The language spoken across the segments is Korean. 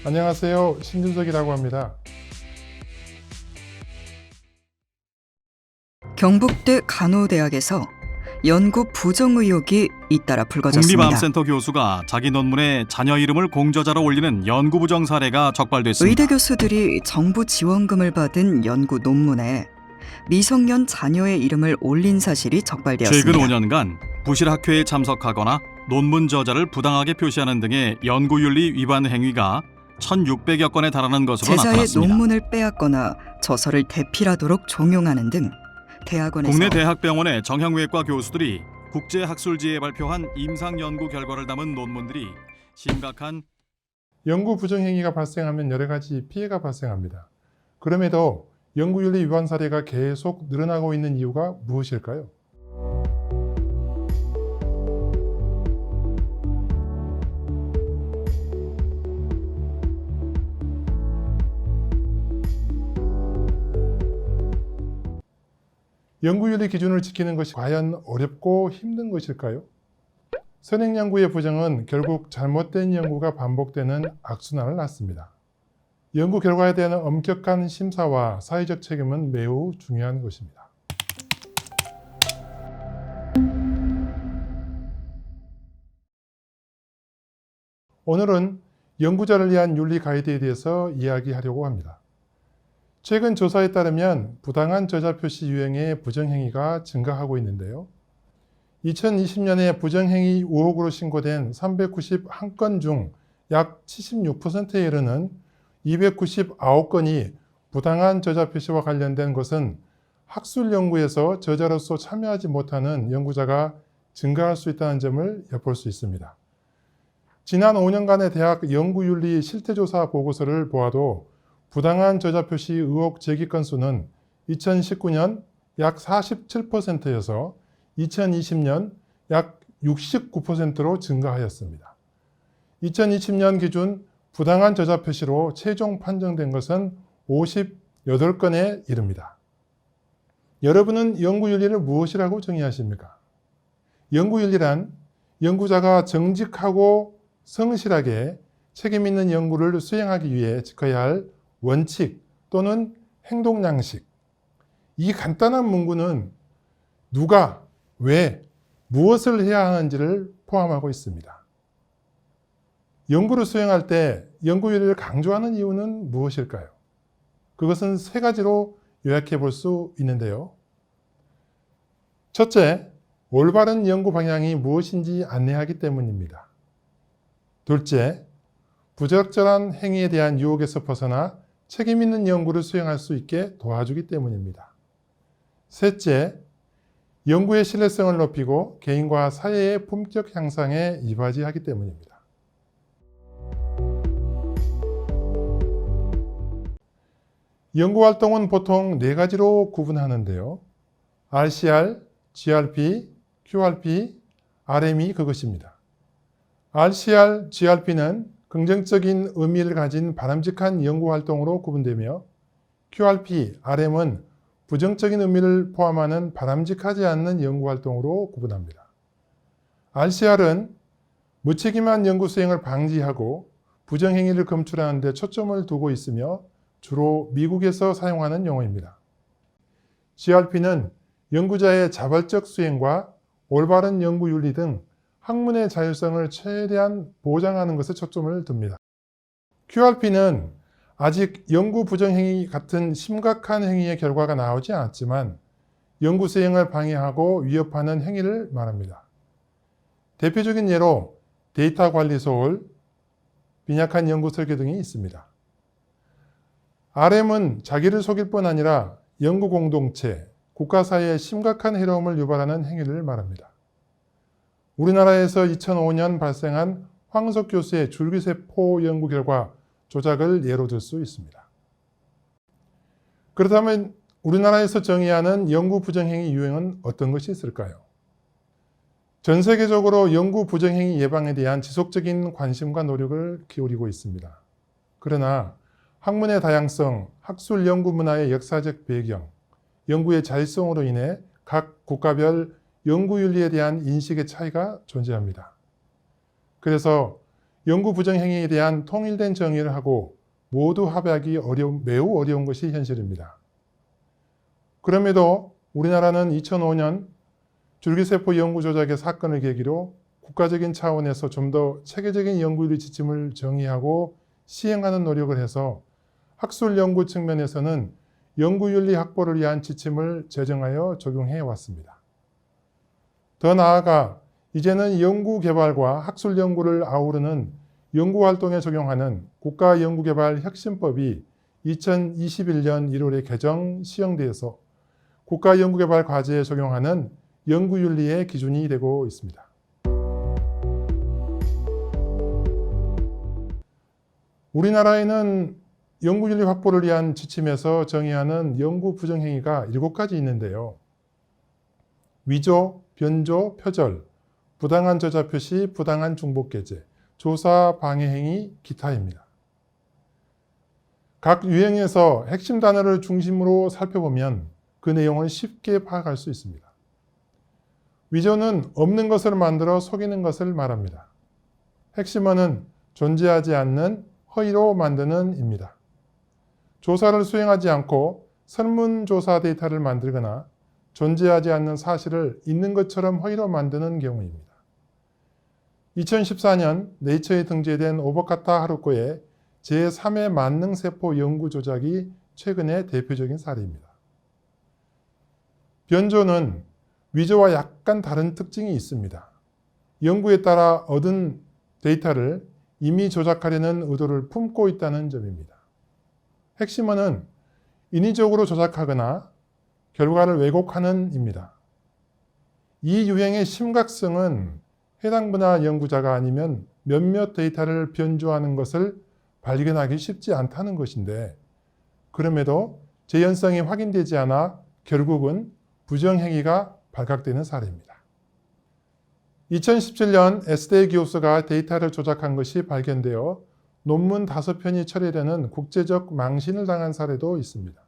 안녕하세요. 신준석이라고 합니다. 경북대 간호대학에서 연구 부정 의혹이 잇따라 불거졌습니다. 국립암센터 교수가 자기 논문에 자녀 이름을 공저자로 올리는 연구 부정 사례가 적발됐습니다. 의대 교수들이 정부 지원금을 받은 연구 논문에 미성년 자녀의 이름을 올린 사실이 적발되었습니다. 최근 5년간 부실 학회에 참석하거나 논문 저자를 부당하게 표시하는 등의 연구윤리 위반 행위가 1,600여 건에 달하는 것으로 제자의 나타났습니다. 논문을 빼앗거나 저서를 대필하도록 종용하는 등 대학원에서 국내 대학병원의 정형외과 교수들이 국제학술지에 발표한 임상 연구 결과를 담은 논문들이 심각한 연구 부정행위가 발생하면 여러 가지 피해가 발생합니다. 그럼에도 연구윤리 위반 사례가 계속 늘어나고 있는 이유가 무엇일까요? 연구윤리 기준을 지키는 것이 과연 어렵고 힘든 것일까요? 선행 연구의 부정은 결국 잘못된 연구가 반복되는 악순환을 낳습니다. 연구 결과에 대한 엄격한 심사와 사회적 책임은 매우 중요한 것입니다. 오늘은 연구자를 위한 윤리 가이드에 대해서 이야기하려고 합니다. 최근 조사에 따르면 부당한 저자 표시 유형의 부정행위가 증가하고 있는데요. 2020년에 부정행위 의혹으로 신고된 391건 중 약 76%에 이르는 299건이 부당한 저자 표시와 관련된 것은 학술 연구에서 저자로서 참여하지 못하는 연구자가 증가할 수 있다는 점을 엿볼 수 있습니다. 지난 5년간의 대학 연구윤리 실태조사 보고서를 보아도 부당한 저자 표시 의혹 제기 건수는 2019년 약 47%여서 2020년 약 69%로 증가하였습니다. 2020년 기준 부당한 저자 표시로 최종 판정된 것은 58건에 이릅니다. 여러분은 연구윤리를 무엇이라고 정의하십니까? 연구윤리란 연구자가 정직하고 성실하게 책임있는 연구를 수행하기 위해 지켜야 할 원칙 또는 행동 양식. 이 간단한 문구는 누가, 왜, 무엇을 해야 하는지를 포함하고 있습니다. 연구를 수행할 때 연구윤리를 강조하는 이유는 무엇일까요? 그것은 세 가지로 요약해 볼 수 있는데요. 첫째, 올바른 연구 방향이 무엇인지 안내하기 때문입니다. 둘째, 부적절한 행위에 대한 유혹에서 벗어나 책임 있는 연구를 수행할 수 있게 도와주기 때문입니다. 셋째, 연구의 신뢰성을 높이고 개인과 사회의 품격 향상에 이바지하기 때문입니다. 연구활동은 보통 네 가지로 구분하는데요. RCR, GRP, QRP, RM이 그것입니다. RCR, GRP는 긍정적인 의미를 가진 바람직한 연구활동으로 구분되며 QRP, RM은 부정적인 의미를 포함하는 바람직하지 않는 연구활동으로 구분합니다. RCR은 무책임한 연구 수행을 방지하고 부정행위를 검출하는 데 초점을 두고 있으며 주로 미국에서 사용하는 용어입니다. GRP는 연구자의 자발적 수행과 올바른 연구윤리 등 학문의 자율성을 최대한 보장하는 것에 초점을 둡니다. QRP는 아직 연구 부정행위 같은 심각한 행위의 결과가 나오지 않았지만 연구 수행을 방해하고 위협하는 행위를 말합니다. 대표적인 예로 데이터 관리 소홀, 빈약한 연구 설계 등이 있습니다. RM은 자기를 속일 뿐 아니라 연구 공동체, 국가 사회에 심각한 해로움을 유발하는 행위를 말합니다. 우리나라에서 2005년 발생한 황석 교수의 줄기세포 연구 결과 조작을 예로 들 수 있습니다. 그렇다면 우리나라에서 정의하는 연구 부정행위 유형은 어떤 것이 있을까요? 전 세계적으로 연구 부정행위 예방에 대한 지속적인 관심과 노력을 기울이고 있습니다. 그러나 학문의 다양성, 학술 연구 문화의 역사적 배경, 연구의 자율성으로 인해 각 국가별 연구윤리에 대한 인식의 차이가 존재합니다. 그래서 연구 부정 행위에 대한 통일된 정의를 하고 모두 합의하기 매우 어려운 것이 현실입니다. 그럼에도 우리나라는 2005년 줄기세포 연구 조작의 사건을 계기로 국가적인 차원에서 좀 더 체계적인 연구윤리 지침을 정의하고 시행하는 노력을 해서 학술 연구 측면에서는 연구윤리 확보를 위한 지침을 제정하여 적용해 왔습니다. 더 나아가 이제는 연구개발과 학술 연구를 아우르는 연구활동에 적용하는 국가연구개발 혁신법이 2021년 1월에 개정 시행되어서 국가연구개발 과제에 적용하는 연구윤리의 기준이 되고 있습니다. 우리나라에는 연구윤리 확보를 위한 지침에서 정의하는 연구 부정행위가 7가지 있는데요. 위조, 변조, 표절, 부당한 저자 표시, 부당한 중복게재, 조사 방해행위, 기타입니다. 각 유형에서 핵심 단어를 중심으로 살펴보면 그 내용을 쉽게 파악할 수 있습니다. 위조는 없는 것을 만들어 속이는 것을 말합니다. 핵심어는 존재하지 않는 허위로 만드는 입니다. 조사를 수행하지 않고 설문조사 데이터를 만들거나 존재하지 않는 사실을 있는 것처럼 허위로 만드는 경우입니다. 2014년 네이처에 등재된 오버카타 하루코의 제3회 만능세포 연구 조작이 최근의 대표적인 사례입니다. 변조는 위조와 약간 다른 특징이 있습니다. 연구에 따라 얻은 데이터를 이미 조작하려는 의도를 품고 있다는 점입니다. 핵심어는 인위적으로 조작하거나 결과를 왜곡하는 입니다. 이 유행의 심각성은 해당 분야 연구자가 아니면 몇몇 데이터를 변조하는 것을 발견하기 쉽지 않다는 것인데, 그럼에도 재현성이 확인되지 않아 결국은 부정행위가 발각되는 사례입니다. 2017년 에스테 교수가 데이터를 조작한 것이 발견되어 논문 5편이 철회되는 국제적 망신을 당한 사례도 있습니다.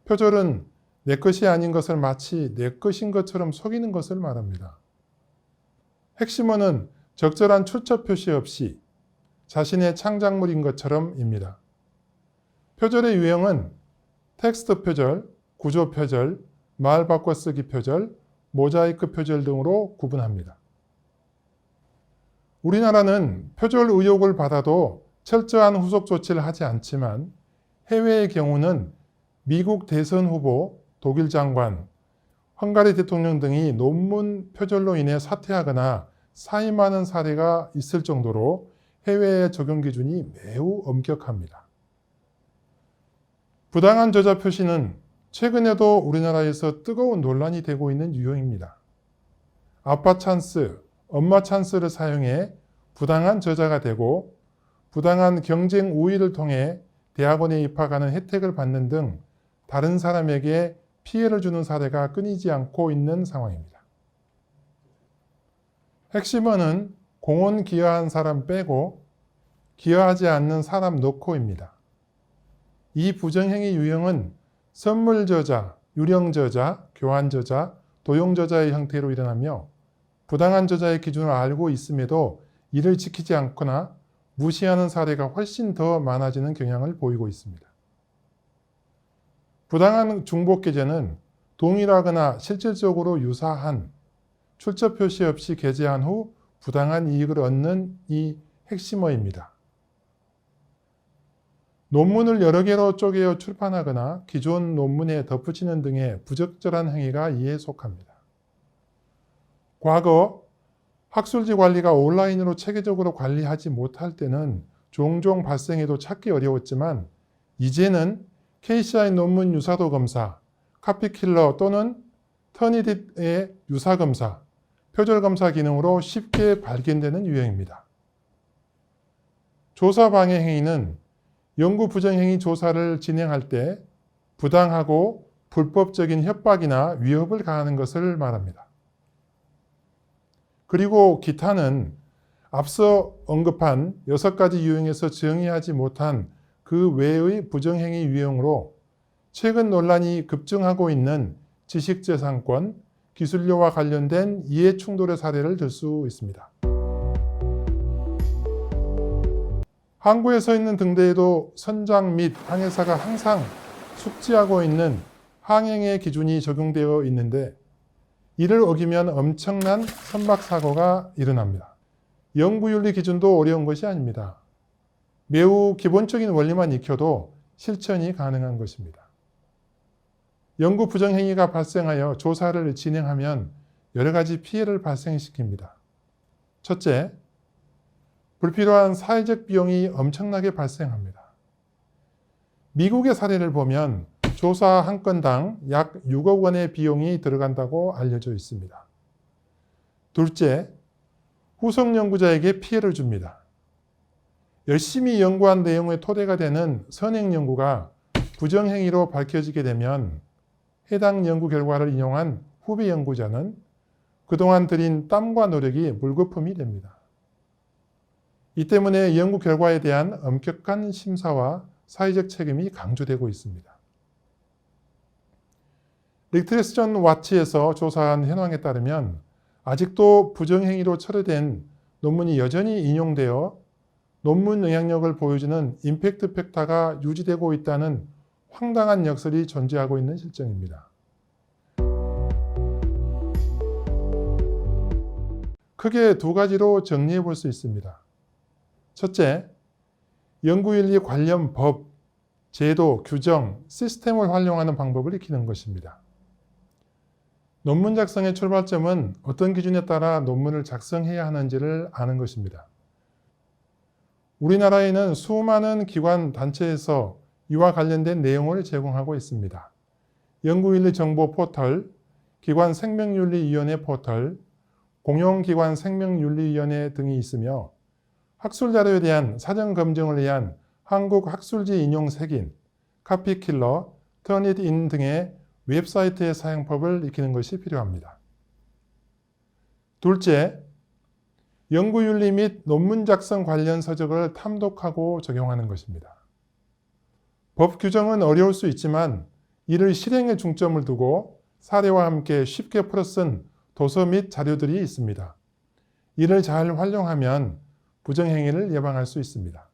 표절은 내 것이 아닌 것을 마치 내 것인 것처럼 속이는 것을 말합니다. 핵심어는 적절한 출처 표시 없이 자신의 창작물인 것처럼입니다. 표절의 유형은 텍스트 표절, 구조 표절, 말 바꿔 쓰기 표절, 모자이크 표절 등으로 구분합니다. 우리나라는 표절 의혹을 받아도 철저한 후속 조치를 하지 않지만 해외의 경우는 미국 대선 후보, 독일 장관, 헝가리 대통령 등이 논문 표절로 인해 사퇴하거나 사임하는 사례가 있을 정도로 해외의 적용 기준이 매우 엄격합니다. 부당한 저자 표시는 최근에도 우리나라에서 뜨거운 논란이 되고 있는 유형입니다. 아빠 찬스, 엄마 찬스를 사용해 부당한 저자가 되고 부당한 경쟁 우위를 통해 대학원에 입학하는 혜택을 받는 등 다른 사람에게 피해를 주는 사례가 끊이지 않고 있는 상황입니다. 핵심어는 공헌 기여한 사람 빼고 기여하지 않는 사람 넣고입니다. 이 부정행위 유형은 선물 저자, 유령 저자, 교환 저자, 도용 저자의 형태로 일어나며 부당한 저자의 기준을 알고 있음에도 이를 지키지 않거나 무시하는 사례가 훨씬 더 많아지는 경향을 보이고 있습니다. 부당한 중복게재는 동일하거나 실질적으로 유사한 출처 표시 없이 게재한 후 부당한 이익을 얻는 이 핵심어입니다. 논문을 여러 개로 쪼개어 출판하거나 기존 논문에 덧붙이는 등의 부적절한 행위가 이에 속합니다. 과거 학술지 관리가 온라인으로 체계적으로 관리하지 못할 때는 종종 발생해도 찾기 어려웠지만 이제는 KCI 논문 유사도 검사, 카피킬러 또는 터니딥의 유사 검사, 표절 검사 기능으로 쉽게 발견되는 유형입니다. 조사 방해 행위는 연구 부정행위 조사를 진행할 때 부당하고 불법적인 협박이나 위협을 가하는 것을 말합니다. 그리고 기타는 앞서 언급한 6가지 유형에서 정의하지 못한 그 외의 부정행위 유형으로 최근 논란이 급증하고 있는 지식재산권, 기술료와 관련된 이해 충돌의 사례를 들 수 있습니다. 항구에 서 있는 등대에도 선장 및 항해사가 항상 숙지하고 있는 항행의 기준이 적용되어 있는데 이를 어기면 엄청난 선박 사고가 일어납니다. 연구윤리 기준도 어려운 것이 아닙니다. 매우 기본적인 원리만 익혀도 실천이 가능한 것입니다. 연구 부정행위가 발생하여 조사를 진행하면 여러 가지 피해를 발생시킵니다. 첫째, 불필요한 사회적 비용이 엄청나게 발생합니다. 미국의 사례를 보면 조사 한 건당 약 6억 원의 비용이 들어간다고 알려져 있습니다. 둘째, 후속 연구자에게 피해를 줍니다. 열심히 연구한 내용의 토대가 되는 선행 연구가 부정행위로 밝혀지게 되면 해당 연구 결과를 인용한 후배 연구자는 그동안 들인 땀과 노력이 물거품이 됩니다. 이 때문에 연구 결과에 대한 엄격한 심사와 사회적 책임이 강조되고 있습니다. 리트러스 존 와치에서 조사한 현황에 따르면 아직도 부정행위로 철회된 논문이 여전히 인용되어 논문 영향력을 보여주는 임팩트 팩터가 유지되고 있다는 황당한 역설이 존재하고 있는 실정입니다. 크게 두 가지로 정리해 볼 수 있습니다. 첫째, 연구윤리 관련 법, 제도, 규정, 시스템을 활용하는 방법을 익히는 것입니다. 논문 작성의 출발점은 어떤 기준에 따라 논문을 작성해야 하는지를 아는 것입니다. 우리나라에는 수많은 기관, 단체에서 이와 관련된 내용을 제공하고 있습니다. 연구윤리 정보 포털, 기관 생명윤리위원회 포털, 공용기관 생명윤리위원회 등이 있으며 학술자료에 대한 사전 검증을 위한 한국학술지 인용 색인, 카피킬러, 터닛인 등의 웹사이트의 사용법을 익히는 것이 필요합니다. 둘째, 연구윤리 및 논문 작성 관련 서적을 탐독하고 적용하는 것입니다. 법 규정은 어려울 수 있지만 이를 실행에 중점을 두고 사례와 함께 쉽게 풀어 쓴 도서 및 자료들이 있습니다. 이를 잘 활용하면 부정행위를 예방할 수 있습니다.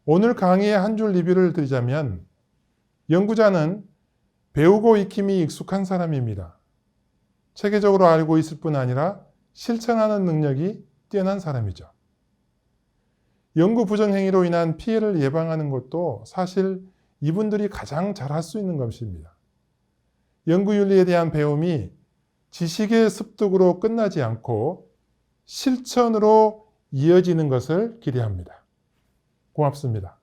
오늘 강의의 한 줄 리뷰를 드리자면 연구자는 배우고 익힘이 익숙한 사람입니다. 체계적으로 알고 있을 뿐 아니라 실천하는 능력이 뛰어난 사람이죠. 연구 부정행위로 인한 피해를 예방하는 것도 사실 이분들이 가장 잘할 수 있는 것입니다. 연구윤리에 대한 배움이 지식의 습득으로 끝나지 않고 실천으로 이어지는 것을 기대합니다. 고맙습니다.